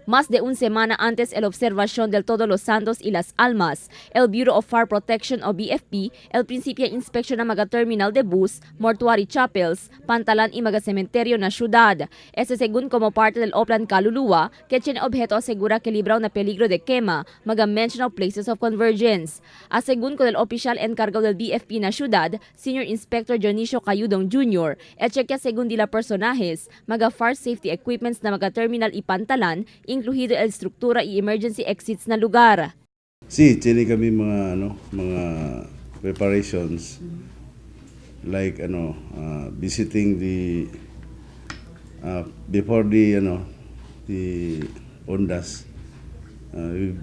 Más de una semana antes el observación del Todos los Santos y las Almas, el Bureau of Fire Protection o BFP, el principio inspeksyon ng mga terminal de bus, mortuary chapels, pantalan y mga sementeryo na syudad. Ese según como parte del Oplan Kaluluwa, que tiene objeto asegura que libraw na peligro de quema, mga mention of places of convergence. Según con el oficial encargado del BFP na syudad, Senior Inspector Dionisio Cayudong Jr., chequea según dila personajes, mga fire safety equipments na mga terminal y pantalan, incluido el struktura y emergency exits na lugar. Sí, tiene kami mga preparations like visiting the before the ondas. We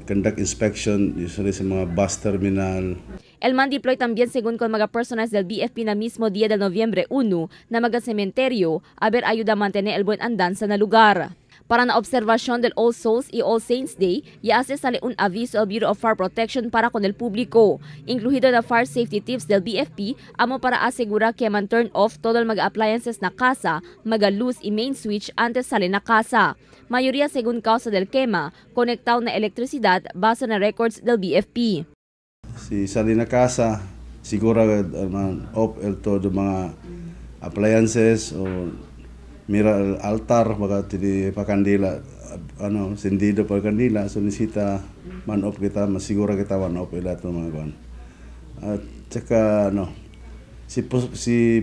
conduct inspection usually sa mga bus terminal. El man deploy también según con mga personas del BFP na mismo día del Nobyembre 1 na mga sementeryo haber ayuda mantener el buen andanza na lugar. Para na observasyon del All Souls y All Saints Day, yaase sale un aviso al Bureau of Fire Protection para con el público, incluido na fire safety tips del BFP amo para asegura que man turn off todo el mga appliances na casa, mga luz y main switch antes sale na casa. Mayoría según causa del quema, konektaw na elektrisidad base na records del BFP. Si sali na casa, siguro off el todo mga appliances o mira el altar baka tili pakandila sendido pa kandila so nisita man off kita masiguro kita man off ila to mga kan at saka si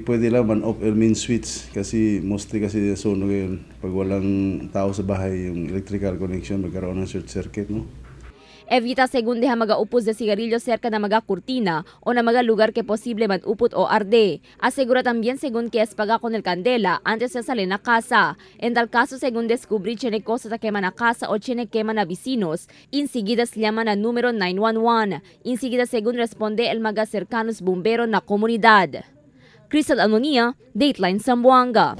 pwede lang man off el main switch kasi mostly kasi sunog yun pag walang tao sa bahay yung electrical connection magkaroon ng short circuit Evita según deja mga upos de sigarilyo cerca na mga kurtina o na mga lugar que posible madupot o arde. Asegura también según que es paga con el candela antes de salir na casa. En tal caso según descubrir tiene cosas na quema na casa o tiene quema na vecinos, inseguida se llama na número 911. Inseguida según responde el mga cercanos bombero na komunidad. Crystal Almonia, Dateline Zamboanga.